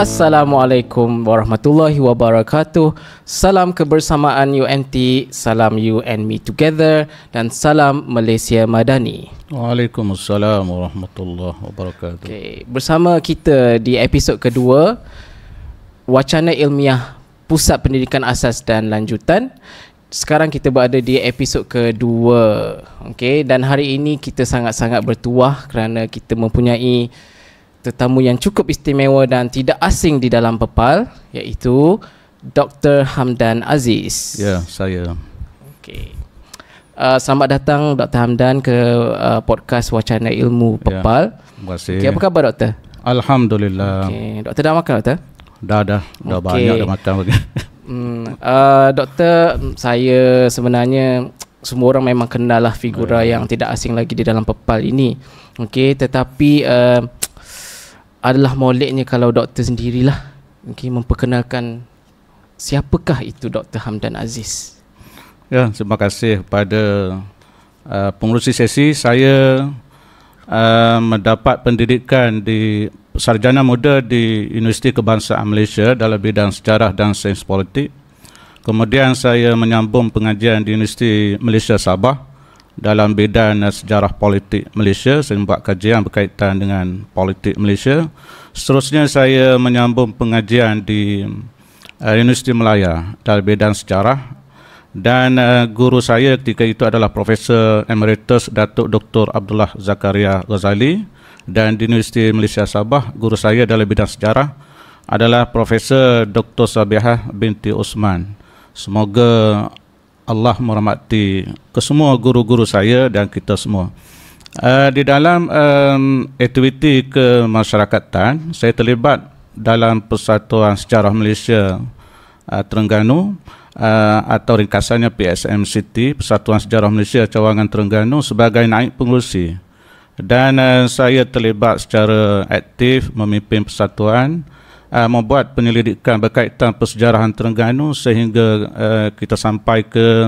Assalamualaikum warahmatullahi wabarakatuh. Salam kebersamaan UNT, salam You and Me Together, dan salam Malaysia Madani. Waalaikumsalam warahmatullahi wabarakatuh. Okay, bersama kita di episod kedua Wacana Ilmiah Pusat Pendidikan Asas dan Lanjutan. Sekarang kita berada di episod kedua. Okay, dan hari ini kita sangat-sangat bertuah kerana kita mempunyai tetamu yang cukup istimewa dan tidak asing di dalam Pepal, iaitu Dr. Hamdan Aziz. Ya, saya. Okey. Selamat datang Dr. Hamdan ke podcast Wacana Ilmu Pepal. Ya, terima kasih. Okay, apa khabar doktor? Alhamdulillah. Okey, doktor dah makan doktor? Dah Okey. banyak dah makan bagi. Doktor, saya sebenarnya semua orang memang kenal lah figura yang tidak asing lagi di dalam Pepal ini. Okey, tetapi adalah moleknya kalau doktor sendirilah memperkenalkan siapakah itu Dr. Hamdan Aziz. Ya, terima kasih kepada pengurusi sesi. Saya mendapat pendidikan di sarjana muda di Universiti Kebangsaan Malaysia dalam bidang sejarah dan sains politik. Kemudian saya menyambung pengajian di Universiti Malaysia Sabah dalam bidang sejarah politik Malaysia. Saya membuat kajian berkaitan dengan politik Malaysia. Seterusnya saya menyambung pengajian di Universiti Melaya dalam bidang sejarah, dan guru saya ketika itu adalah Profesor Emeritus Datuk Dr. Abdullah Zakaria Ghazali, dan di Universiti Malaysia Sabah guru saya dalam bidang sejarah adalah Profesor Dr. Sabihah binti Osman. Semoga Allah merahmati kesemua guru-guru saya dan kita semua. Di dalam aktiviti kemasyarakatan, saya terlibat dalam Persatuan Sejarah Malaysia Terengganu, atau ringkasannya PSMCT, Persatuan Sejarah Malaysia Cawangan Terengganu, sebagai naib pengurusi. Dan saya terlibat secara aktif memimpin persatuan, membuat penyelidikan berkaitan persejarahan Terengganu sehingga kita sampai ke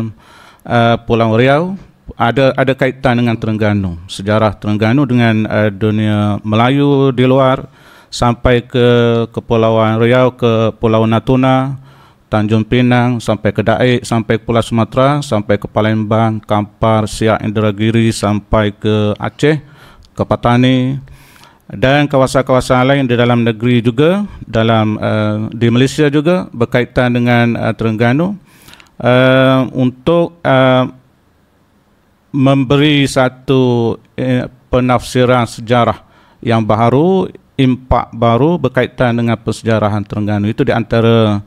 Pulau Riau. Ada kaitan dengan Terengganu, sejarah Terengganu dengan dunia Melayu di luar, sampai ke Kepulauan Riau, ke Pulau Natuna, Tanjung Pinang, sampai ke Daik, sampai ke Pulau Sumatera, sampai ke Palembang, Kampar, Siak, Inderagiri, sampai ke Aceh, ke Patani, dan kawasan-kawasan lain di dalam negeri juga, di Malaysia juga berkaitan dengan Terengganu, untuk memberi satu penafsiran sejarah yang baru, impak baru berkaitan dengan persejarahan Terengganu. Itu di antara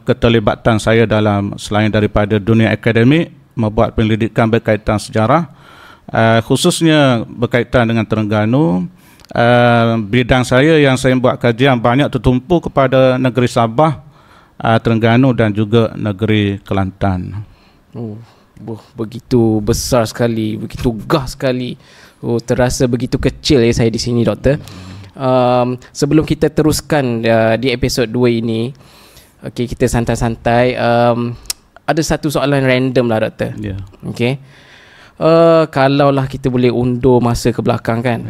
keterlibatan saya dalam, selain daripada dunia akademik, membuat penyelidikan berkaitan sejarah, khususnya berkaitan dengan Terengganu. Bidang saya yang saya buat kajian banyak tertumpu kepada negeri Sabah, Terengganu dan juga negeri Kelantan. Begitu besar sekali, begitu gah sekali. Terasa begitu kecil saya di sini doktor. Sebelum kita teruskan di episod 2 ini, kita santai-santai. Ada satu soalan random lah doktor. Yeah. Kalaulah kita boleh undur masa ke belakang kan,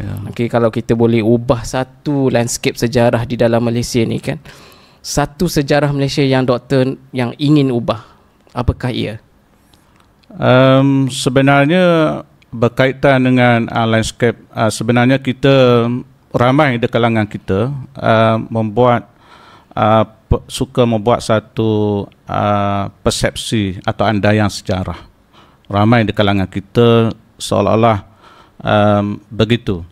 kalau kita boleh ubah satu landscape sejarah di dalam Malaysia ni kan, satu sejarah Malaysia yang doktor yang ingin ubah, apakah ia? Sebenarnya berkaitan dengan landscape, sebenarnya kita ramai di kalangan kita suka membuat satu persepsi atau andaian sejarah. Ramai di kalangan kita seolah-olah begitu.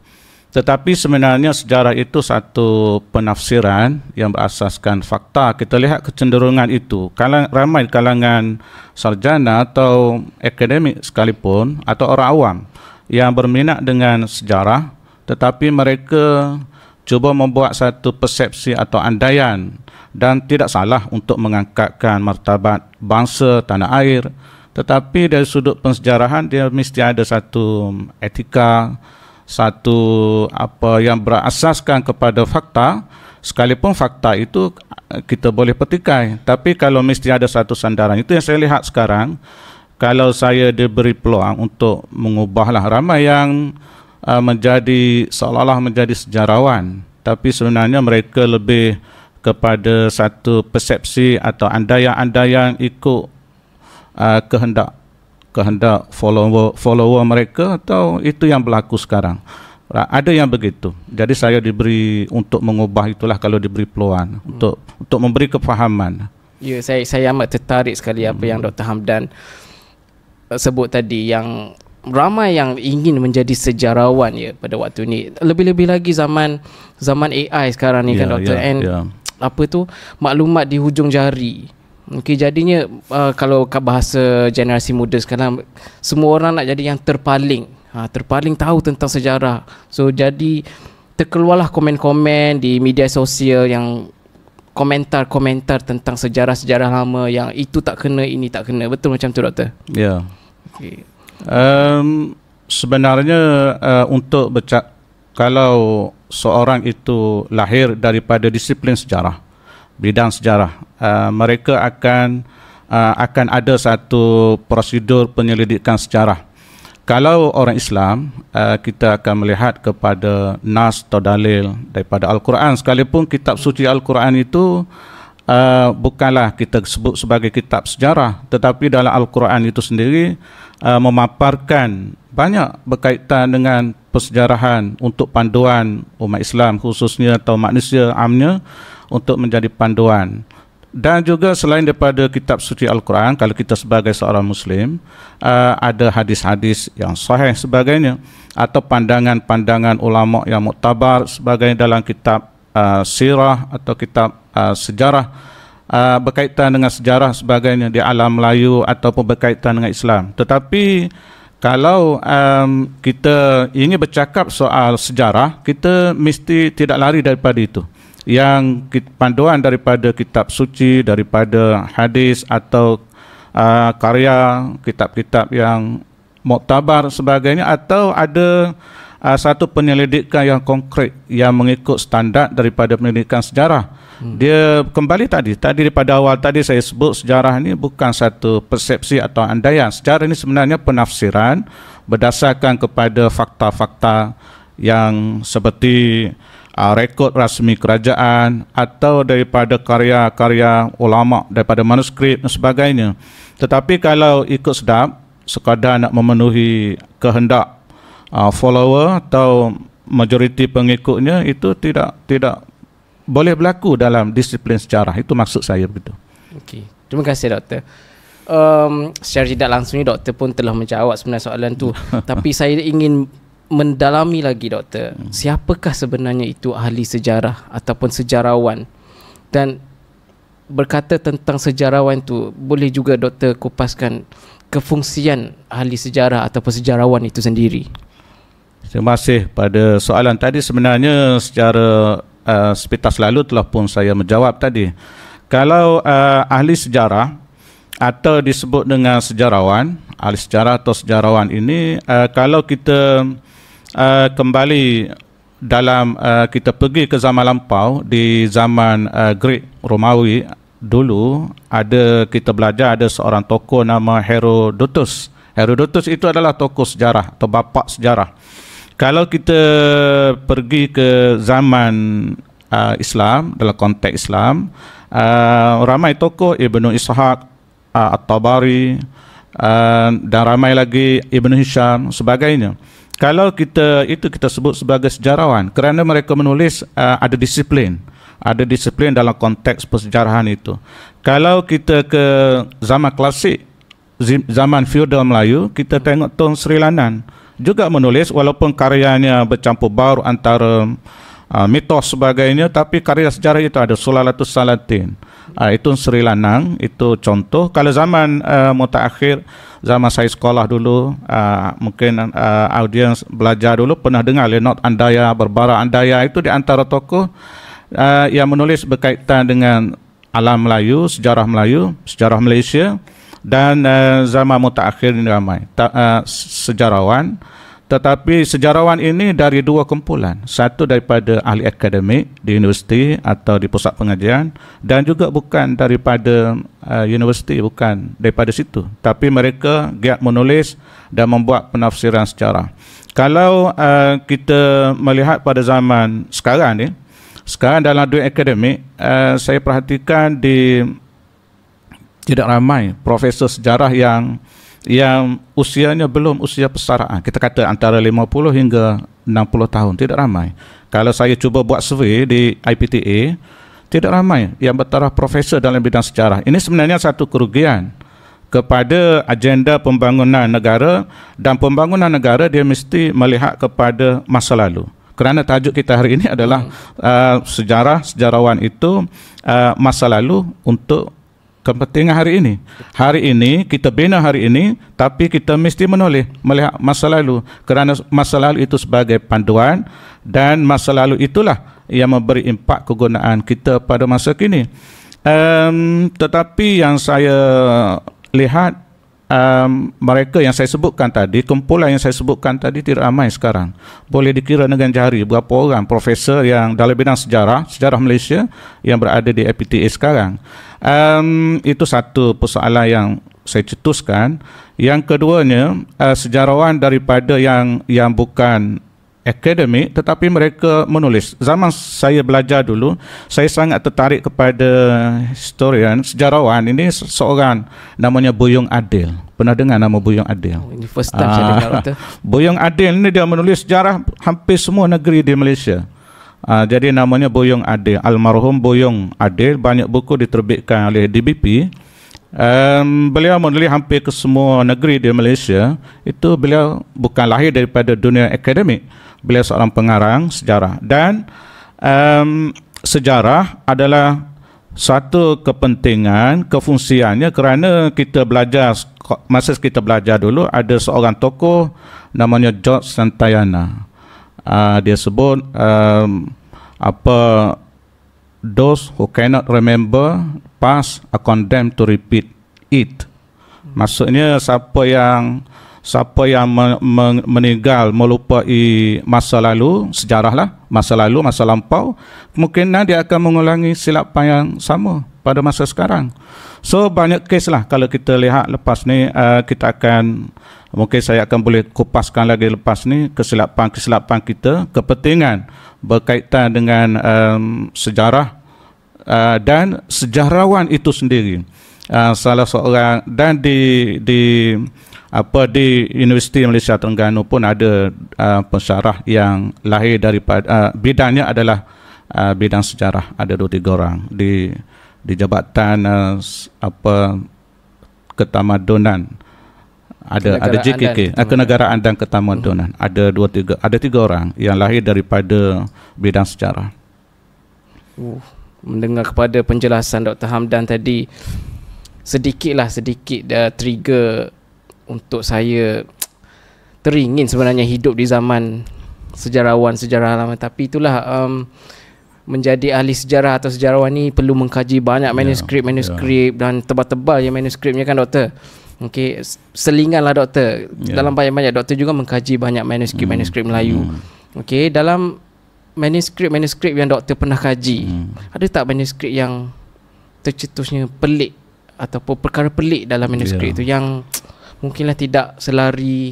Tetapi sebenarnya sejarah itu satu penafsiran yang berasaskan fakta. Kita lihat kecenderungan itu. Ramai di kalangan sarjana atau akademik sekalipun, atau orang awam yang berminat dengan sejarah, tetapi mereka cuba membuat satu persepsi atau andaian, dan tidak salah untuk mengangkatkan martabat bangsa tanah air. Tetapi dari sudut pensejarahan, dia mesti ada satu etika, satu apa yang berasaskan kepada fakta. Sekalipun fakta itu kita boleh petikai, tapi kalau mesti ada satu sandaran. Itu yang saya lihat sekarang. Kalau saya diberi peluang untuk mengubahlah, ramai yang menjadi seolah-olah menjadi sejarawan, tapi sebenarnya mereka lebih kepada satu persepsi atau andaian-andaian ikut kehendak follower mereka, atau itu yang berlaku sekarang. Ada yang begitu. Jadi saya diberi untuk mengubah itulah kalau diberi peluang untuk memberi kefahaman. Ya, saya amat tertarik sekali apa yang Dr. Hamdan sebut tadi, yang ramai yang ingin menjadi sejarawan ya pada waktu ni. Lebih-lebih lagi zaman AI sekarang ni kan Dr. Apa tu, maklumat di hujung jari. Okay, jadinya kalau bahasa generasi muda sekarang, semua orang nak jadi yang terpaling tahu tentang sejarah. So jadi terkeluarlah komen-komen di media sosial yang komentar-komentar tentang sejarah-sejarah lama, yang itu tak kena, ini tak kena. Betul macam tu, Doktor? Ya. Okay. Sebenarnya kalau seorang itu lahir daripada disiplin sejarah, bidang sejarah, mereka akan ada satu prosedur penyelidikan sejarah. Kalau orang Islam, kita akan melihat kepada nas atau dalil daripada Al-Quran. Sekalipun kitab suci Al-Quran itu bukanlah kita sebut sebagai kitab sejarah, tetapi dalam Al-Quran itu sendiri memaparkan banyak berkaitan dengan persejarahan untuk panduan umat Islam khususnya atau manusia amnya untuk menjadi panduan. Dan juga selain daripada kitab suci Al-Quran, kalau kita sebagai seorang Muslim, ada hadis-hadis yang sahih sebagainya, atau pandangan-pandangan ulama yang muktabar sebagainya dalam kitab sirah atau kitab sejarah, berkaitan dengan sejarah sebagainya di alam Melayu ataupun berkaitan dengan Islam. Tetapi kalau kita ingin bercakap soal sejarah, kita mesti tidak lari daripada itu. Yang panduan daripada kitab suci, daripada hadis atau karya kitab-kitab yang muktabar sebagainya, atau ada satu penyelidikan yang konkret yang mengikut standard daripada penyelidikan sejarah. Dia kembali tadi daripada awal tadi saya sebut, sejarah ini bukan satu persepsi atau andaian. Sejarah ini sebenarnya penafsiran berdasarkan kepada fakta-fakta yang seperti rekod rasmi kerajaan atau daripada karya-karya ulama, daripada manuskrip dan sebagainya. Tetapi kalau ikut sedap sekadar nak memenuhi kehendak follower atau majoriti pengikutnya, itu tidak boleh berlaku dalam disiplin sejarah. Itu maksud saya begitu. Okey, terima kasih Doktor. Secara tidak langsung ni Doktor pun telah menjawab sebenarnya soalan tu. Tapi saya ingin mendalami lagi, Doktor. Siapakah sebenarnya itu ahli sejarah ataupun sejarawan? Dan berkata tentang sejarawan tu, boleh juga Doktor kupaskan kefungsian ahli sejarah ataupun sejarawan itu sendiri? Terima kasih pada soalan tadi. Sebenarnya secara sepintas lalu telah pun saya menjawab tadi. Kalau ahli sejarah atau disebut dengan sejarawan, ahli sejarah atau sejarawan ini, kalau kita kembali dalam kita pergi ke zaman lampau, di zaman Greek Romawi dulu, kita belajar ada seorang tokoh nama Herodotus. Herodotus itu adalah tokoh sejarah atau bapa sejarah. Kalau kita pergi ke zaman Islam, dalam konteks Islam, ramai tokoh, Ibnu Ishaq, At-Tabari, dan ramai lagi Ibnu Hisham sebagainya. Kalau kita sebut sebagai sejarawan kerana mereka menulis ada disiplin dalam konteks persejarahan itu. Kalau kita ke zaman klasik, zaman feudal Melayu, kita tengok Tun Sri Lanang juga menulis, walaupun karyanya bercampur baur antara mitos sebagainya, tapi karya sejarah itu ada. Sulalatus Salatin, itu Sri Lanang, itu contoh. Kalau zaman mutaakhir, zaman saya sekolah dulu, mungkin audiens belajar dulu pernah dengar Lenot Andaya, Berbara Andaya, itu di antara tokoh yang menulis berkaitan dengan alam Melayu, sejarah Malaysia. Dan zaman mutaakhir ini ramai sejarawan. Tetapi sejarawan ini dari dua kumpulan. Satu daripada ahli akademik di universiti atau di pusat pengajian, dan juga bukan daripada universiti, bukan daripada situ. Tapi mereka giat menulis dan membuat penafsiran sejarah. Kalau kita melihat pada zaman sekarang ni, Sekarang dalam dunia akademik, saya perhatikan tidak ramai profesor sejarah yang usianya belum usia persaraan. Kita kata antara 50 hingga 60 tahun, tidak ramai. Kalau saya cuba buat survey di IPTA, tidak ramai yang bertaraf profesor dalam bidang sejarah. Ini sebenarnya satu kerugian kepada agenda pembangunan negara, dan pembangunan negara dia mesti melihat kepada masa lalu. Kerana tajuk kita hari ini adalah sejarawan itu masa lalu untuk kepentingan hari ini. Hari ini kita bina hari ini, tapi kita mesti melihat masa lalu, kerana masa lalu itu sebagai panduan, dan masa lalu itulah yang memberi impak kegunaan kita pada masa kini. Tetapi yang saya lihat, mereka yang saya sebutkan tadi, kumpulan yang saya sebutkan tadi tidak ramai sekarang. Boleh dikira dengan jari berapa orang profesor yang dalam bidang sejarah Malaysia yang berada di IPTA sekarang. Itu satu persoalan yang saya cetuskan. Yang keduanya, sejarawan daripada yang bukan akademik tetapi mereka menulis. Zaman saya belajar dulu, saya sangat tertarik kepada historian, sejarawan. Ini seorang namanya Buyung Adil. Pernah dengar nama Buyung Adil? Ini first time saya dengar, Doktor. Buyung Adil ni dia menulis sejarah hampir semua negeri di Malaysia. Jadi namanya Buyung Adil, almarhum Buyung Adil. Banyak buku diterbitkan oleh DBP. Beliau menulis hampir ke semua negeri di Malaysia. Itu beliau bukan lahir daripada dunia akademik. Beliau seorang pengarang sejarah, dan sejarah adalah satu kepentingan, kefungsiannya, kerana kita belajar, masa kita belajar dulu ada seorang tokoh namanya George Santayana. Dia sebut those who cannot remember past are condemned to repeat it. Maksudnya siapa yang meninggal melupai masa lalu, sejarah lah, masa lalu, masa lampau, kemungkinan dia akan mengulangi silapan yang sama pada masa sekarang. So banyak kes lah kalau kita lihat lepas ni. Kita akan, mungkin saya akan boleh kupaskan lagi lepas ni kesilapan kita, kepentingan berkaitan dengan sejarah dan sejarawan itu sendiri. Salah seorang, dan di Universiti Malaysia Terengganu pun ada pensyarah yang lahir daripada bidangnya adalah bidang sejarah. Ada 2-3 orang di jabatan ketamadunan. Ada JKK, kenegaraan dan ketamadunan. Ada 3 orang yang lahir daripada bidang sejarah. Mendengar kepada penjelasan Dr. Hamdan tadi, sedikit trigger untuk saya teringin sebenarnya hidup di zaman sejarah lama. Tapi itulah, menjadi ahli sejarah atau sejarawan ni perlu mengkaji banyak manuskrip dan tebal-tebal je manuskripnya kan, Doktor. Okey, selinganlah Doktor. Dalam banyak-banyak Doktor juga mengkaji banyak manuskrip Melayu. Okey, dalam manuskrip yang Doktor pernah kaji, ada tak manuskrip yang tercetusnya pelik ataupun perkara pelik dalam manuskrip itu yang mungkinlah tidak selari?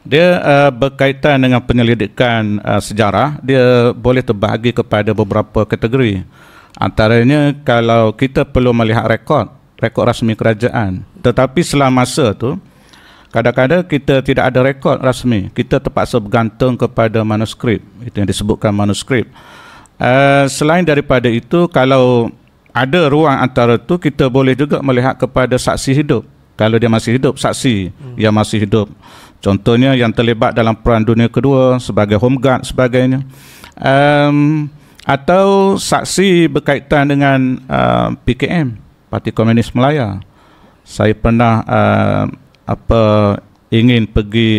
Dia berkaitan dengan penyelidikan sejarah. Dia boleh terbahagi kepada beberapa kategori. Antaranya, kalau kita perlu melihat rekod rasmi kerajaan, tetapi selama masa tu kadang-kadang kita tidak ada rekod rasmi, kita terpaksa bergantung kepada manuskrip. Itu yang disebutkan manuskrip. Selain daripada itu, kalau ada ruang antara tu, kita boleh juga melihat kepada saksi hidup. Kalau dia masih hidup, saksi yang masih hidup, contohnya yang terlibat dalam Perang Dunia Kedua sebagai home guard sebagainya, atau saksi berkaitan dengan PKM, Parti Komunis Malaya. Saya pernah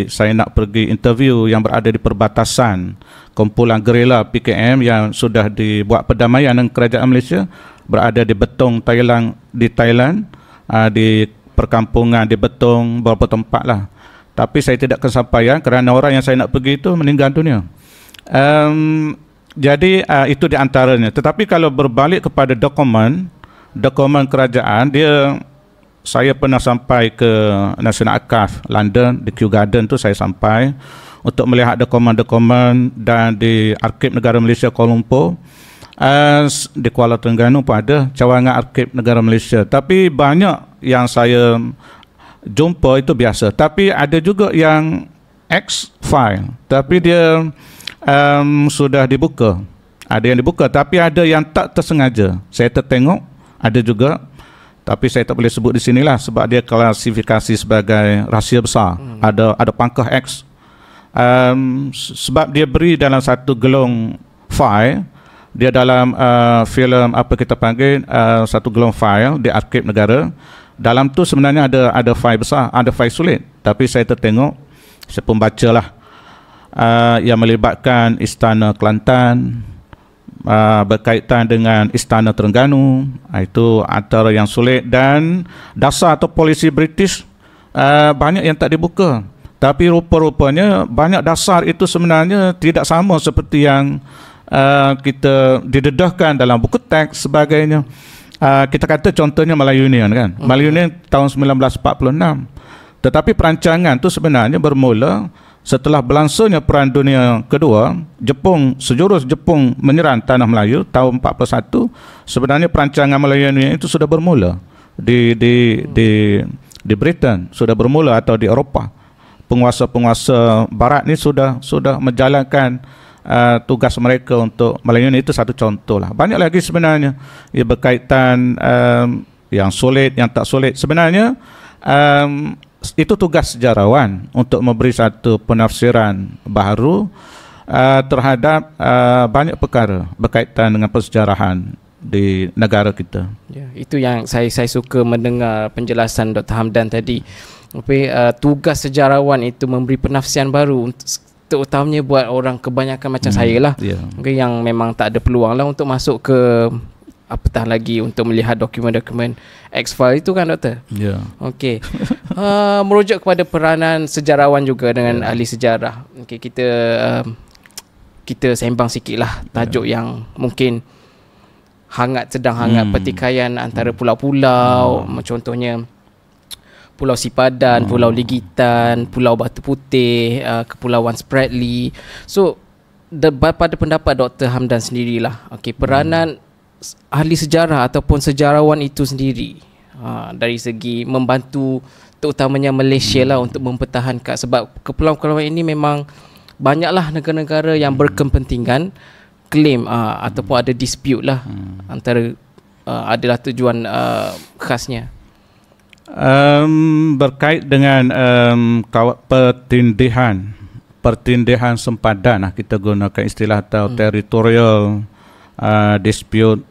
saya nak pergi interview yang berada di perbatasan, kumpulan gerila PKM yang sudah dibuat perdamaian dengan kerajaan Malaysia, berada di Betong, Thailand, di perkampungan di Betong, beberapa tempat lah. Tapi saya tidak kesampaian kerana orang yang saya nak pergi itu meninggal dunia. Jadi itu di antaranya. Tetapi kalau berbalik kepada dokumen kerajaan, saya pernah sampai ke National Archive London, di Kew Garden tu saya sampai untuk melihat dokumen-dokumen, dan di Arkib Negara Malaysia Kuala Lumpur. Di Kuala Terengganu pun ada cawangan Arkib Negara Malaysia. Tapi banyak yang saya jumpa itu biasa. Tapi ada juga yang X-file, tapi dia sudah dibuka. Ada yang dibuka, tapi ada yang tak tersengaja. Saya tertengok, ada juga. Tapi saya tak boleh sebut di sinilah sebab dia klasifikasi sebagai rahsia besar. Ada pangkah X. Sebab dia beri dalam satu gelong file. Dia dalam filem apa kita panggil satu gelong file di Arkib Negara. Dalam tu sebenarnya ada file besar, ada file sulit. Tapi saya tertengok, saya pun bacalah yang melibatkan Istana Kelantan, berkaitan dengan Istana Terengganu. Itu antara yang sulit. Dan dasar atau polisi British banyak yang tak dibuka. Tapi rupa-rupanya banyak dasar itu sebenarnya tidak sama seperti yang kita didedahkan dalam buku teks sebagainya. Kita kata contohnya Melayu Union kan. Melayu Union tahun 1946. Tetapi perancangan tu sebenarnya bermula setelah berlangsungnya Perang Dunia Kedua. Sejurus Jepun menyerang Tanah Melayu tahun 41. Sebenarnya perancangan Melayu Union itu sudah bermula di Britain, sudah bermula, atau di Eropah. Penguasa-penguasa barat ni sudah menjalankan tugas mereka untuk Melayu. Itu satu contoh lah. Banyak lagi sebenarnya ia berkaitan yang sulit, yang tak sulit. Sebenarnya itu tugas sejarawan untuk memberi satu penafsiran baru terhadap banyak perkara berkaitan dengan persejarahan di negara kita. Ya, itu yang saya suka mendengar penjelasan Dr. Hamdan tadi. Tugas sejarawan itu memberi penafsiran baru, terutamanya buat orang kebanyakan macam saya lah, yang memang tak ada peluang lah untuk masuk ke apatah lagi untuk melihat dokumen-dokumen X-file itu kan, Doktor? Ya. Okey. Merujuk kepada peranan sejarawan juga dengan ahli sejarah. Okey, kita sembang sikitlah tajuk yang mungkin sedang hangat, pertikaian antara pulau-pulau, contohnya Pulau Sipadan, Pulau Ligitan, Pulau Batu Putih, Kepulauan Spratly. So, pada pendapat Dr. Hamdan sendirilah, peranan ahli sejarah ataupun sejarawan itu sendiri dari segi membantu terutamanya Malaysia lah untuk mempertahankan, sebab kepulauan-kepulauan ini memang banyaklah negara-negara yang berkepentingan claim ataupun ada dispute lah antara adalah tujuan khasnya. Berkait dengan pertindihan sempadan, kita gunakan istilah atau territorial dispute.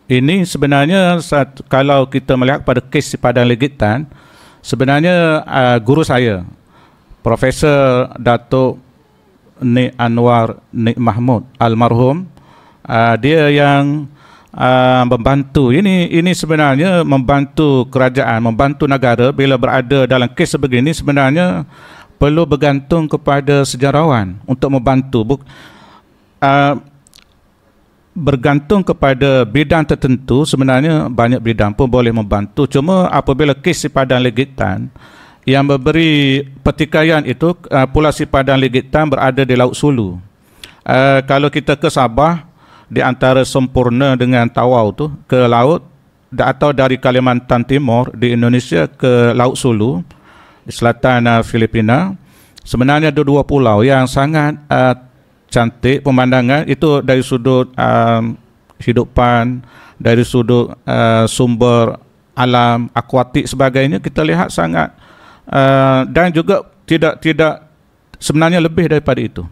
Ini sebenarnya kalau kita melihat pada kes Sipadan Ligitan, sebenarnya guru saya, Profesor Datuk Nik Anwar Nik Mahmud almarhum, dia yang membantu ini sebenarnya membantu kerajaan, membantu negara bila berada dalam kes sebegini. Sebenarnya perlu bergantung kepada sejarawan untuk membantu, bergantung kepada bidang tertentu. Sebenarnya banyak bidang pun boleh membantu. Cuma apabila kes Sipadan Ligitan yang memberi pertikaian itu, Pulau Sipadan Ligitan berada di Laut Sulu. Kalau kita ke Sabah, di antara Sempurna dengan Tawau tu ke laut, atau dari Kalimantan Timur di Indonesia ke Laut Sulu di selatan Filipina, sebenarnya ada dua pulau yang sangat cantik pemandangan itu dari sudut hidupan, dari sudut sumber alam, akuatik sebagainya. Kita lihat sangat dan juga tidak sebenarnya lebih daripada itu.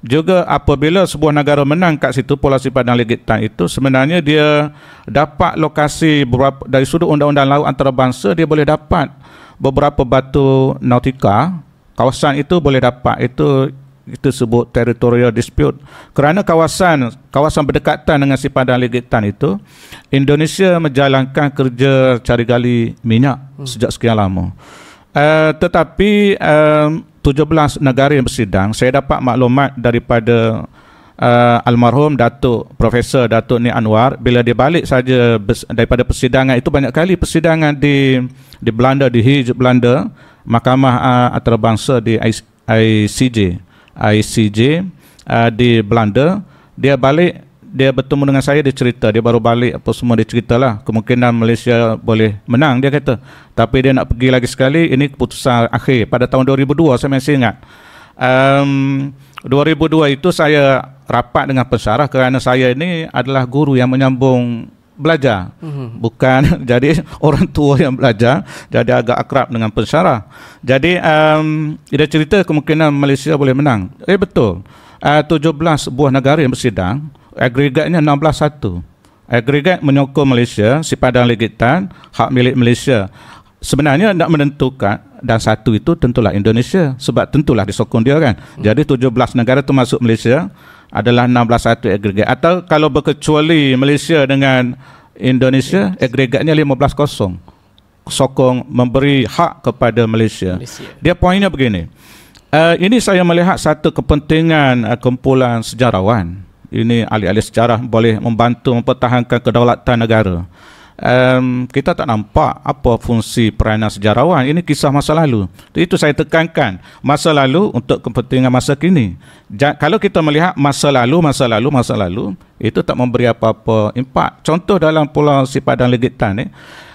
Juga apabila sebuah negara menang kat situ, Pulau Sipadan Ligitan itu, sebenarnya dia dapat lokasi dari sudut undang-undang laut antarabangsa, dia boleh dapat beberapa batu nautika. Kawasan itu boleh dapat, itu kita sebut territorial dispute. Kerana kawasan berdekatan dengan Sipadan Ligitan itu, Indonesia menjalankan kerja cari gali minyak sejak sekian lama. Tetapi 17 negara yang bersidang, saya dapat maklumat daripada almarhum Profesor Datuk Nik Anwar, bila dia balik saja daripada persidangan itu, banyak kali persidangan di Belanda, di Hague, Belanda, Mahkamah Antarabangsa di ICJ di Belanda. Dia balik, dia bertemu dengan saya, dia cerita, dia baru balik apa semua, dia ceritalah kemungkinan Malaysia boleh menang, dia kata. Tapi dia nak pergi lagi sekali, ini keputusan akhir pada tahun 2002, saya masih ingat. 2002 itu saya rapat dengan pensyarah kerana saya ini adalah guru yang menyambung belajar, bukan jadi orang tua yang belajar, jadi agak akrab dengan pensyarah. Jadi dia cerita kemungkinan Malaysia boleh menang. Betul. 17 buah negara yang bersidang, agregatnya 16-1. Agregat menyokong Malaysia, Sipadang Legitan, hak milik Malaysia. Sebenarnya nak menentukan, dan satu itu tentulah Indonesia, sebab tentulah disokong dia kan. Jadi 17 negara termasuk Malaysia adalah 16-1 agregat. Atau kalau berkecuali Malaysia dengan Indonesia, agregatnya 15-0. Sokong memberi hak kepada Malaysia. Dia poinnya begini. Ini saya melihat satu kepentingan kumpulan sejarawan. Ini ahli-ahli sejarah boleh membantu mempertahankan kedaulatan negara. Kita tak nampak apa fungsi peranan sejarawan. Ini kisah masa lalu. Itu saya tekankan. Masa lalu untuk kepentingan masa kini. Kalau kita melihat masa lalu, itu tak memberi apa-apa impak. Contoh dalam Pulau Sipadang Legitan ni,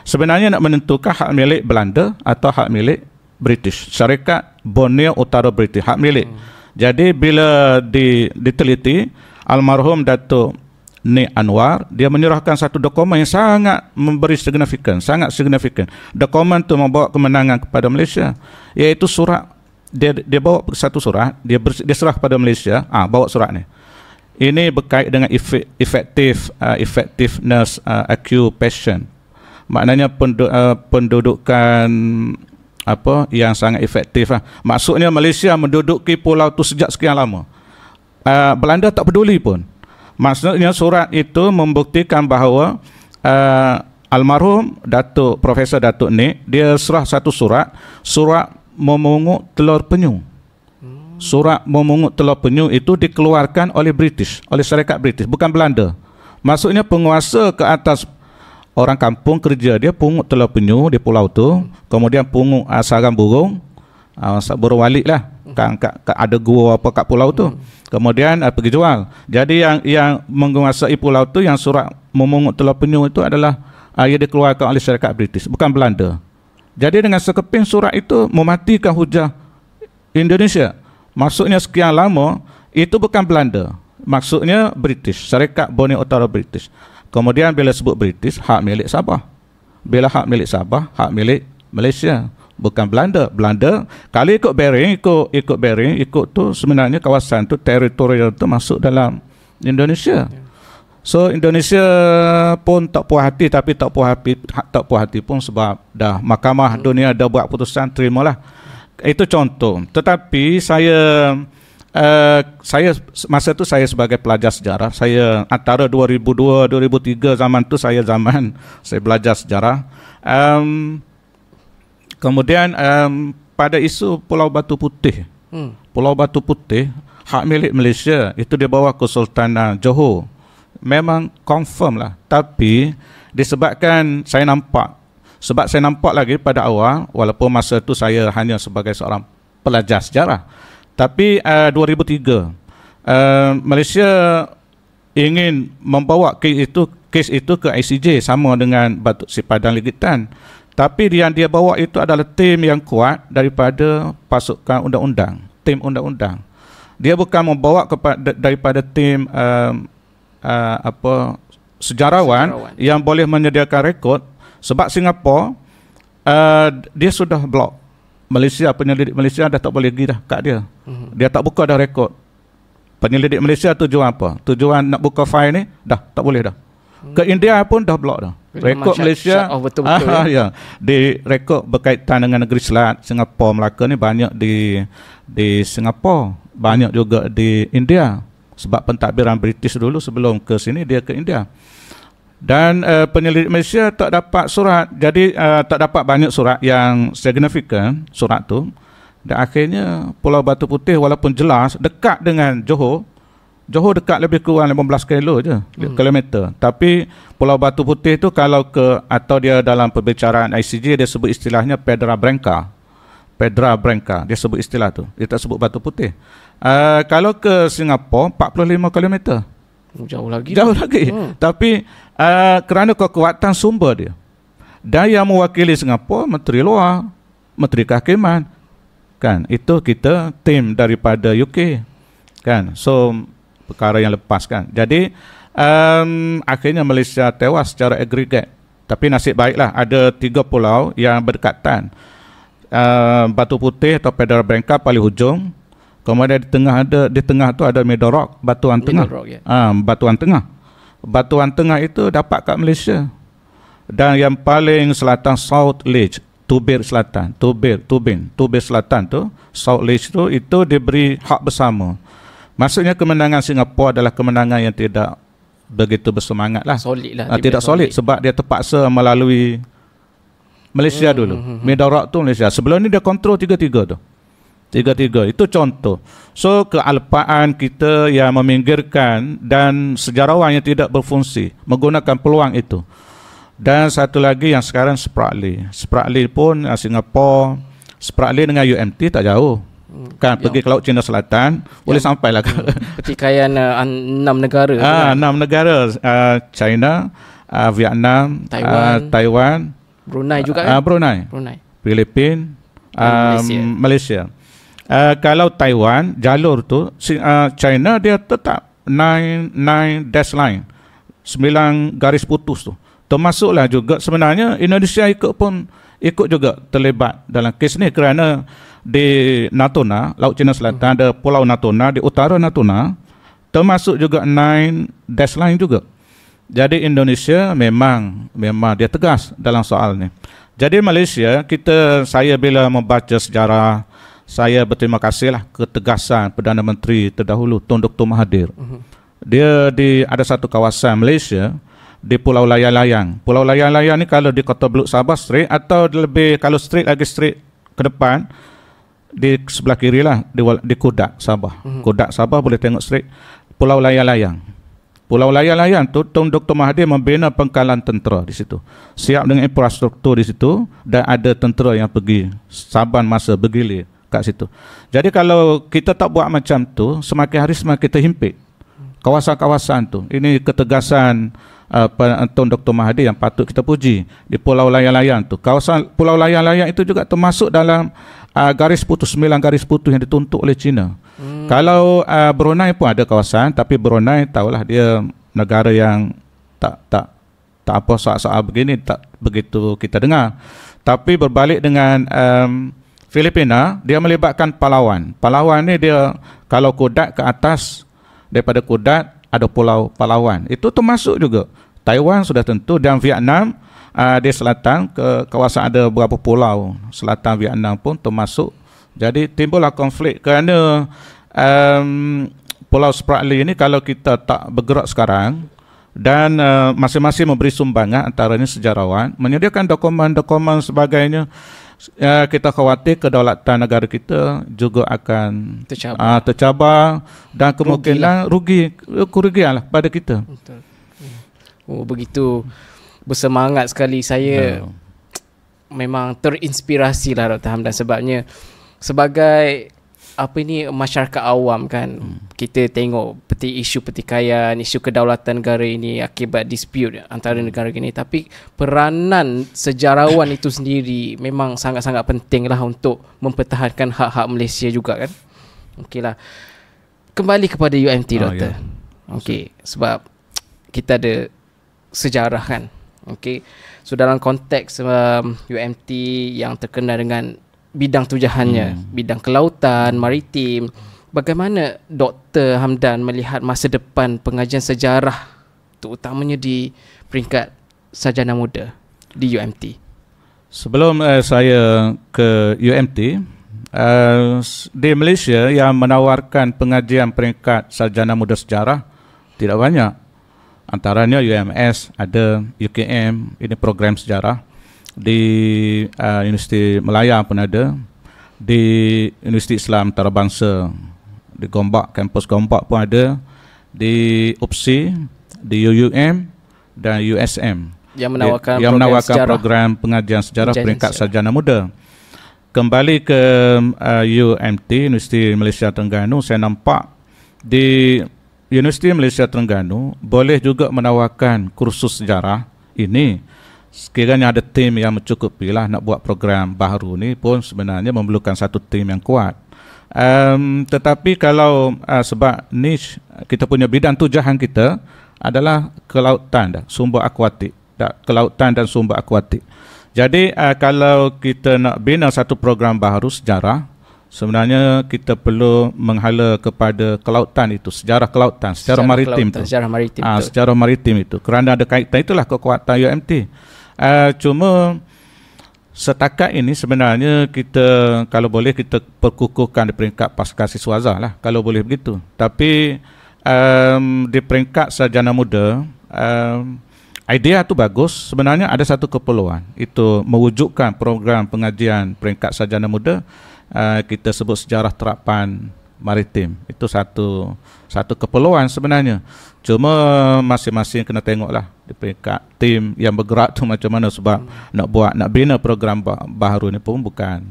sebenarnya nak menentukan hak milik Belanda atau hak milik British. Syarikat Borneo Utara British, hak milik. Jadi bila diteliti, almarhum Datuk Nik Anwar, dia menyerahkan satu dokumen yang sangat memberi signifikan, sangat signifikan. Dokumen itu membawa kemenangan kepada Malaysia, iaitu surat. Dia bawa satu surat, dia serah kepada Malaysia. Bawa surat ni. Ini berkait dengan effectiveness occupation. Maknanya pendudukan apa yang sangat efektif lah. Maksudnya Malaysia menduduki pulau tu sejak sekian lama. Belanda tak peduli pun. Maksudnya surat itu membuktikan bahawa almarhum Profesor Datuk Nik, dia serah satu surat memungut telur penyu. Surat memungut telur penyu itu dikeluarkan oleh British, oleh syarikat British, bukan Belanda. Maksudnya penguasa ke atas orang kampung kerja dia pungut telur penyu di pulau tu, kemudian pungut sarang burung, burung walik lah, ada gua apa kat pulau tu, kemudian pergi jual. Jadi yang menguasai pulau tu, yang surat memungut telur penyu itu adalah ia dikeluarkan oleh syarikat British, bukan Belanda. Jadi dengan sekeping surat itu mematikan hujah Indonesia. Maksudnya sekian lama itu bukan Belanda, maksudnya British, syarikat Borneo Utara British. Kemudian bila sebut British, hak milik Sabah. Bila hak milik Sabah, hak milik Malaysia, bukan Belanda. Belanda kalau ikut Bering, ikut tu sebenarnya kawasan tu, teritorial tu masuk dalam Indonesia. So Indonesia pun tak puas hati, tapi tak puas hati pun sebab dah Mahkamah Dunia dah buat putusan, terimalah. Itu contoh. Tetapi saya masa tu saya sebagai pelajar sejarah, saya antara 2002-2003 zaman tu saya belajar sejarah. Kemudian pada isu Pulau Batu Putih, Pulau Batu Putih hak milik Malaysia, itu dia bawa Kesultanan Johor. Memang confirm lah, tapi disebabkan saya nampak lagi pada awal, walaupun masa tu saya hanya sebagai seorang pelajar sejarah. Tapi 2003 Malaysia ingin membawa kes itu ke ICJ sama dengan Batu Sipadang Legitan. Tapi yang dia bawa itu adalah tim yang kuat daripada pasukan undang-undang, tim undang-undang. Dia bukan membawa daripada tim sejarawan yang boleh menyediakan rekod, sebab Singapura dia sudah blok Malaysia, penyelidik Malaysia dah tak boleh pergi dah kat dia. Dia tak buka dah rekod. Penyelidik Malaysia tujuan apa? Tujuan nak buka file ni dah tak boleh dah. Ke India pun dah blok dah. Rekod Malaysia betul-betul ya. Di rekod berkaitan dengan negeri Selat, Singapura, Melaka ni banyak di Singapura, banyak juga di India. Sebab pentadbiran British dulu sebelum ke sini dia ke India. Dan penyelidik Malaysia tak dapat surat. Jadi tak dapat banyak surat yang signifikan surat tu. Dan akhirnya Pulau Batu Putih walaupun jelas dekat dengan Johor dekat lebih kurang 15 kilometer. Tapi Pulau Batu Putih tu kalau atau dia dalam perbicaraan ICJ dia sebut istilahnya Pedra Branca. Pedra Branca, dia sebut istilah tu. Dia tak sebut Batu Putih. Kalau ke Singapura 45 km. Jauh lagi. Jauh lagi. Tapi kerana kekuatan sumber dia. Dan yang mewakili Singapura Menteri Luar, Menteri Kehakiman. Kan, itu kita tim daripada UK. Kan. So perkara yang lepas kan. Jadi akhirnya Malaysia tewas secara agregat. Tapi nasib baiklah ada 3 pulau yang berdekatan. Batu Putih atau Pedra Branca paling hujung. Kemudian di tengah tu ada Middle Rock, Batuan Tengah. Batuan Tengah. Batuan Tengah itu dapat kat Malaysia. Dan yang paling selatan South Ledge, Tubir Selatan, Tubir Selatan tu, South Ledge tu itu diberi hak bersama. Maksudnya kemenangan Singapura adalah kemenangan yang tidak begitu bersemangat lah. Solid lah. Tidak solid sebab dia terpaksa melalui Malaysia dulu. Middle Rock tu Malaysia. Sebelum ni dia kontrol tiga-tiga tu. Tiga-tiga. Itu contoh. So kealpaan kita yang meminggirkan dan sejarawan yang tidak berfungsi menggunakan peluang itu. Dan satu lagi yang sekarang Spratly. Spratly pun Singapura, Spratly dengan UMT tak jauh. Kan pergi ke Laut Cina Selatan boleh sampai lah. Pertikaian 6 negara. 6 negara. China, Vietnam, Taiwan, Brunei juga kan? Brunei. Filipina, Malaysia. Kalau Taiwan, jalur tu China dia tetap 9 dash line, 9 garis putus tu. Termasuklah juga sebenarnya Indonesia ikut juga terlibat dalam kes ni kerana di Natuna, Laut Cina Selatan ada Pulau Natuna, di utara Natuna termasuk juga 9 dash line juga. Jadi Indonesia memang dia tegas dalam soal ni. Jadi Malaysia, saya bila membaca sejarah, saya berterima kasihlah ketegasan Perdana Menteri terdahulu Tun Dr. Mahathir. Dia ada satu kawasan Malaysia di Pulau Layang-Layang. Pulau Layang-Layang ni kalau di Kota Beluk Sabah straight atau lebih kalau straight ke depan di sebelah kiri lah di Kudak Sabah. Kudak Sabah boleh tengok straight Pulau Layang-Layang. Pulau Layang-Layang tu Tun Dr. Mahathir membina pangkalan tentera di situ. Siap dengan infrastruktur di situ dan ada tentera yang pergi saban masa bergilir kat situ. Jadi kalau kita tak buat macam tu, semakin hari semakin terhimpit kawasan-kawasan tu. Ini ketegasan Tun Dr. Mahathir yang patut kita puji di Pulau Layang-Layang tu. Kawasan Pulau Layang-Layang itu juga termasuk dalam garis putus, 9 garis putus yang dituntut oleh China. Kalau Brunei pun ada kawasan, tapi Brunei tahulah dia negara yang tak apa soal-soal begini tak begitu kita dengar. Tapi berbalik dengan Filipina, dia melibatkan Palawan. Palawan ni dia kalau Kudat ke atas, daripada Kudat ada Pulau Palawan. Itu termasuk juga. Taiwan sudah tentu dan Vietnam di selatan ke kawasan ada beberapa pulau selatan Vietnam pun termasuk. Jadi timbullah konflik kerana Pulau Spratly ini kalau kita tak bergerak sekarang dan masing-masing memberi sumbangan antaranya sejarawan menyediakan dokumen-dokumen sebagainya, kita khawatir kedaulatan negara kita juga akan tercabar dan kemungkinan kerugian lah pada kita. Betul. Oh, begitu bersemangat sekali saya. Memang terinspirasi lah Dr. Hamdan sebabnya sebagai masyarakat awam kan, kita tengok isu pertikaian, isu kedaulatan negara ini akibat dispute antara negara ini, tapi peranan sejarawan itu sendiri memang sangat-sangat penting lah untuk mempertahankan hak-hak Malaysia juga kan. Okeylah, kembali kepada UMT Doktor. Okey, sebab kita ada sejarah kan. Okey, so dalam konteks UMT yang terkenal dengan bidang tujahannya, bidang kelautan, maritim, bagaimana Dr. Hamdan melihat masa depan pengajian sejarah terutamanya di peringkat sarjana muda di UMT? Sebelum saya ke UMT, di Malaysia yang menawarkan pengajian peringkat sarjana muda sejarah tidak banyak. Antaranya UMS, ada UKM, ini program sejarah. Di Universiti Melaya pun ada, di Universiti Islam Antarabangsa di Gombak, kampus Gombak pun ada, di UPSI, di UUM dan USM yang menawarkan program pengajian sejarah peringkat sarjana muda. kembali ke UMT, Universiti Malaysia Terengganu, saya nampak di Universiti Malaysia Terengganu boleh juga menawarkan kursus sejarah ini. Sekiranya ada tim yang mencukupi lah nak buat program baharu ni pun sebenarnya memerlukan satu tim yang kuat. Tetapi kalau sebab niche kita punya bidang tujuan kita adalah kelautan dan sumber akuatik, kelautan dan sumber akuatik. Jadi kalau kita nak bina satu program baharu sejarah, sebenarnya kita perlu menghala kepada kelautan itu, sejarah kelautan, sejarah maritim itu. Sejarah maritim. Sejarah maritim itu. Kerana ada kaitan, itulah kekuatan UMT. Cuma setakat ini sebenarnya kita kalau boleh kita perkukuhkan di peringkat pasca siswaza lah, kalau boleh begitu. Tapi di peringkat sarjana muda, idea tu bagus. Sebenarnya ada satu keperluan, itu mewujudkan program pengajian peringkat sarjana muda, kita sebut sejarah terapan maritim. Itu satu keperluan sebenarnya. Cuma masing-masing kena tengoklah di peringkat tim yang bergerak tu macam mana, sebab nak bina program baharu ni pun bukan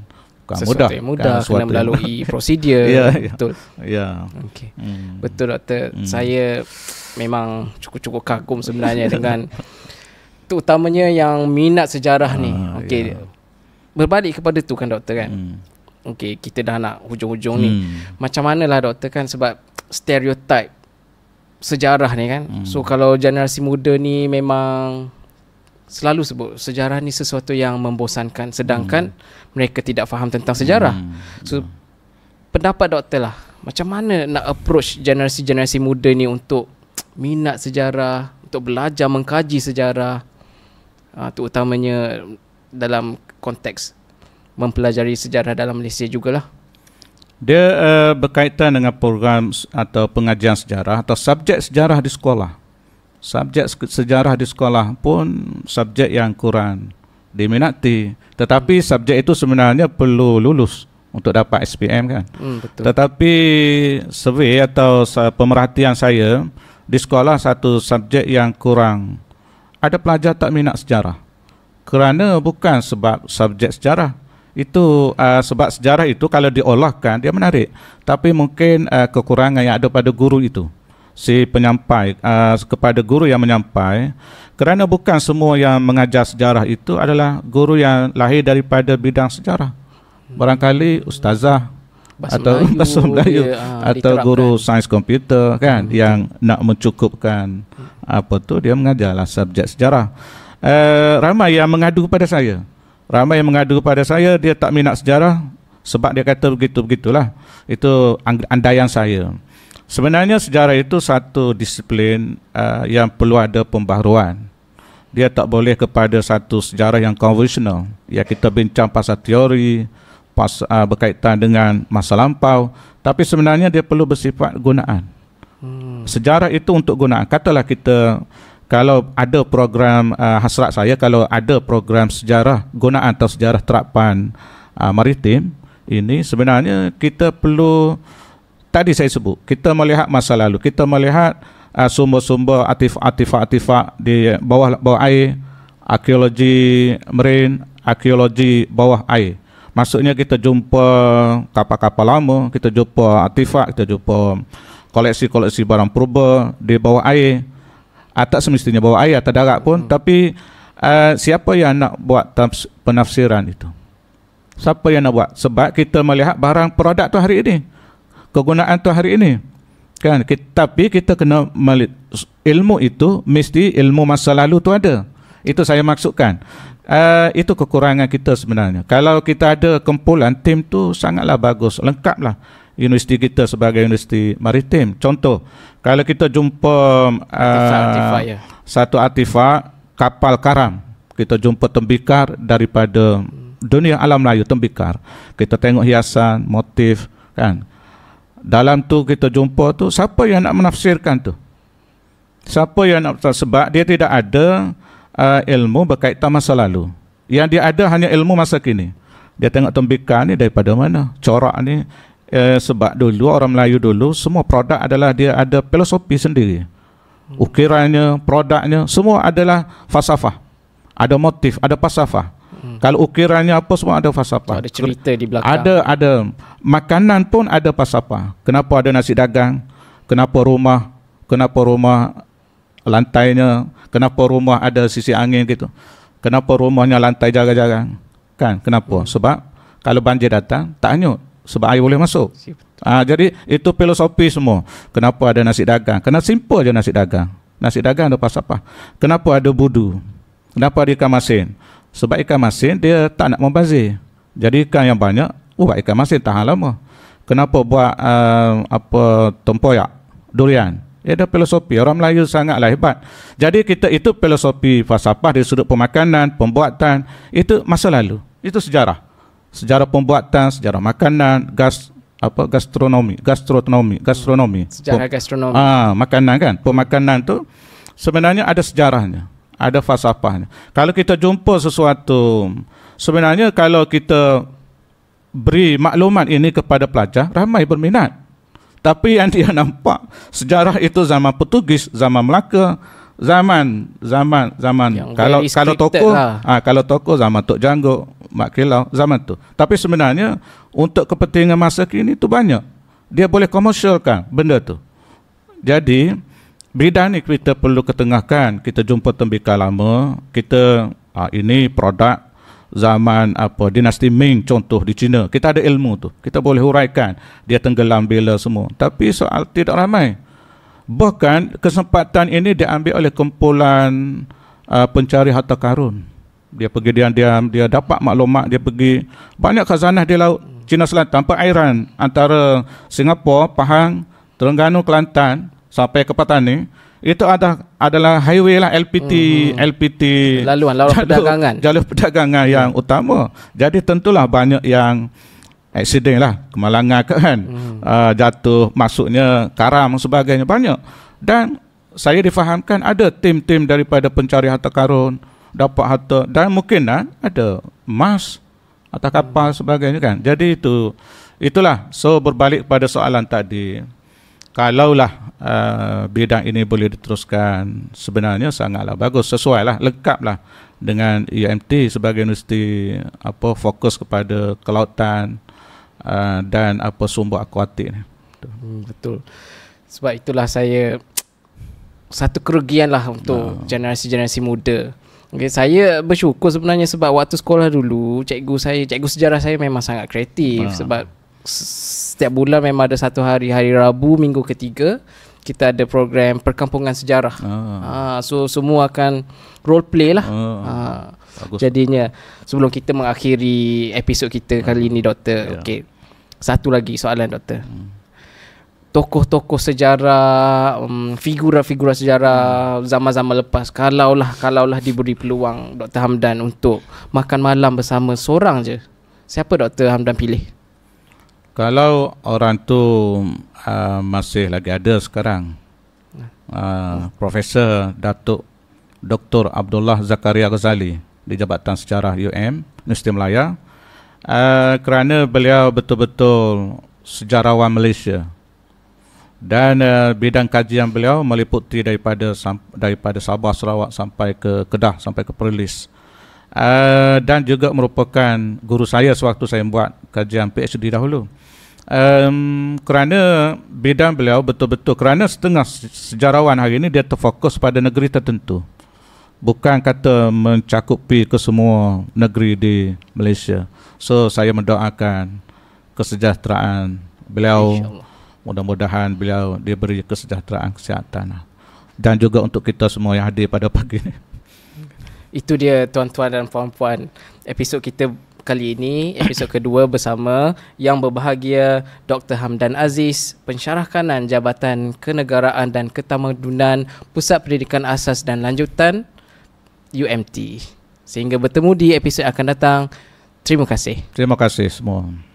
sesuatu yang mudah, kena melalui prosedur. Betul. Okay. Betul doktor. Saya memang cukup kagum sebenarnya dengan terutamanya yang minat sejarah ni. Okey. Berbalik kepada tu kan doktor kan. Okey, kita dah nak hujung-hujung ni. Macam manalah doktor kan, sebab stereotip sejarah ni kan. So kalau generasi muda ni memang selalu sebut sejarah ni sesuatu yang membosankan, sedangkan mereka tidak faham tentang sejarah. So pendapat doktor lah, macam mana nak approach generasi muda ni untuk minat sejarah, untuk belajar mengkaji sejarah, terutamanya dalam konteks mempelajari sejarah dalam Malaysia jugalah. Dia berkaitan dengan program atau pengajian sejarah atau subjek sejarah di sekolah. Subjek sejarah di sekolah pun subjek yang kurang diminati. Tetapi subjek itu sebenarnya perlu lulus untuk dapat SPM kan. Betul. Tetapi survey atau pemerhatian saya, di sekolah satu subjek yang kurang, ada pelajar tak minat sejarah. Kerana bukan sebab subjek sejarah. Itu sebab sejarah itu kalau diolahkan dia menarik. Tapi mungkin kekurangan yang ada pada guru itu, si penyampai, kepada guru yang menyampai. Kerana bukan semua yang mengajar sejarah itu adalah guru yang lahir daripada bidang sejarah. Barangkali ustazah atau bahasa Melayu atau guru sains komputer kan, yang nak mencukupkan dia mengajarlah subjek sejarah. Ramai yang mengadu kepada saya. Dia tak minat sejarah sebab dia kata begitulah. Itu andaian saya. Sebenarnya sejarah itu satu disiplin yang perlu ada pembaharuan. Dia tak boleh kepada satu sejarah yang konvensional. Ya, kita bincang pasal teori, berkaitan dengan masa lampau, tapi sebenarnya dia perlu bersifat gunaan. Sejarah itu untuk gunaan. Katalah kita, kalau ada program, hasrat saya kalau ada program sejarah gunaan atau sejarah terapan maritim, ini sebenarnya kita perlu, tadi saya sebut, kita melihat masa lalu, kita melihat sumber-sumber artifak di bawah air, arkeologi marine, arkeologi bawah air. Maksudnya kita jumpa kapal-kapal lama, kita jumpa artifak, kita jumpa koleksi-koleksi barang purba di bawah air. Tak semestinya bawah air atau darat pun, tapi siapa yang nak buat penafsiran itu? Siapa yang nak buat? Sebab kita melihat barang produk tu hari ini, kegunaan tu hari ini kan. Tapi kita kena ilmu itu mesti ilmu masa lalu tu ada. Itu saya maksudkan. Itu kekurangan kita sebenarnya. Kalau kita ada kumpulan tim tu sangatlah bagus, lengkaplah universiti kita sebagai universiti maritim. Contoh, kalau kita jumpa satu artifak kapal karam, kita jumpa tembikar daripada dunia alam Melayu, tembikar. Kita tengok hiasan, motif kan. Dalam tu kita jumpa tu, siapa yang nak menafsirkan tu? Siapa yang nak, sebab dia tidak ada ilmu berkaitan masa lalu. Yang dia ada hanya ilmu masa kini. Dia tengok tembikar ni daripada mana, corak ni. Sebab dulu orang Melayu dulu semua produk adalah dia ada filosofi sendiri. Ukirannya, produknya semua adalah falsafah. Ada motif, ada falsafah. Kalau ukirannya apa semua ada falsafah. Ada cerita di belakang. Ada makanan pun ada falsafah. Kenapa ada nasi dagang? Kenapa rumah lantainya, kenapa rumah ada sisi angin gitu? Kenapa rumahnya lantai jaga-jaga? Kan? Kenapa? Sebab kalau banjir datang tak hanyut, sebab air boleh masuk. Jadi itu filosofi semua. Kenapa ada nasi dagang? Kena simple je nasi dagang. Nasi dagang ada falsafah. Kenapa ada budu? Kenapa ada ikan masin? Sebab ikan masin dia tak nak membazir. Jadi ikan yang banyak, ikan masin tahan lama. Kenapa buat tempoyak, durian? Ia ada filosofi. Orang Melayu sangatlah hebat. Jadi kita itu filosofi falsafah dari sudut pemakanan, pembuatan, itu masa lalu. Itu sejarah. Sejarah pembuatan, sejarah makanan, gastronomi. Sejarah gastronomi. Makanan kan. Pemakanan tu sebenarnya ada sejarahnya, ada falsafahnya. Kalau kita jumpa sesuatu, sebenarnya kalau kita beri maklumat ini kepada pelajar, ramai berminat. Tapi yang dia nampak sejarah itu zaman Portugis, zaman Melaka, zaman kalau tokoh lah. Kalau tokoh zaman Tok Janggut, Mak Kilau, zaman tu. Tapi sebenarnya untuk kepentingan masa kini tu banyak. Dia boleh komersialkan benda tu. Jadi bidang ni kita perlu ketengahkan. Kita jumpa tembikar lama, kita ini produk zaman dinasti Ming contoh di China. Kita ada ilmu tu, kita boleh huraikan. Dia tenggelam bila semua. Tapi soal tidak ramai. Bahkan kesempatan ini diambil oleh kumpulan pencari harta karun. Dia pergi diam-diam, dia dapat maklumat, dia pergi banyak khazanah di laut Cina Selatan, perairan antara Singapura, Pahang, Terengganu, Kelantan sampai ke Patani. Itu adalah highway lah, LPT laluan perdagangan. Jalur perdagangan yang utama. Jadi tentulah banyak yang aksiden lah, kemalangan kan, jatuh, masuknya karam dan sebagainya, banyak. Dan saya difahamkan ada tim-tim daripada pencari harta karun dapat harta, dan mungkin ada emas atau kapal sebagainya kan. Jadi itulah. So berbalik pada soalan tadi, kalaulah bidang ini boleh diteruskan, sebenarnya sangatlah bagus, sesuai lah, lengkap lah dengan UMT sebagai universiti fokus kepada kelautan dan sumber akuatik ni. Betul. Sebab itulah saya satu kerugian lah untuk generasi-generasi muda. Okay, saya bersyukur sebenarnya sebab waktu sekolah dulu cikgu sejarah saya memang sangat kreatif. Sebab setiap bulan memang ada satu hari Rabu minggu ketiga kita ada program perkampungan sejarah. So semua akan role play lah. Jadinya sebelum kita mengakhiri episod kita kali ini, Doktor, okey, satu lagi soalan, Doktor. Tokoh-tokoh sejarah, figura-figura sejarah zaman-zaman lepas, kalaulah diberi peluang Dr. Hamdan untuk makan malam bersama seorang je, siapa Dr. Hamdan pilih? Kalau orang tu masih lagi ada sekarang, Profesor Datuk Dr. Abdullah Zakaria Ghazali di Jabatan Sejarah UM Universiti Malaya, kerana beliau betul-betul sejarawan Malaysia. Dan bidang kajian beliau meliputi daripada Sabah, Sarawak sampai ke Kedah, sampai ke Perlis. Dan juga merupakan guru saya sewaktu saya buat kajian PhD dahulu. Kerana bidang beliau betul-betul, kerana setengah sejarawan hari ini dia terfokus pada negeri tertentu, bukan kata mencakupi ke semua negeri di Malaysia. So saya mendoakan kesejahteraan beliau. Mudah-mudahan beliau diberi kesejahteraan, kesihatan, dan juga untuk kita semua yang hadir pada pagi ini. Itu dia tuan-tuan dan puan-puan, episod kita kali ini, episod kedua bersama yang berbahagia Dr. Hamdan Aziz, Pensyarah Kanan Jabatan Kenegaraan dan Ketamadunan Pusat Pendidikan Asas dan Lanjutan UMT. Sehingga bertemu di episod akan datang. Terima kasih. Terima kasih semua.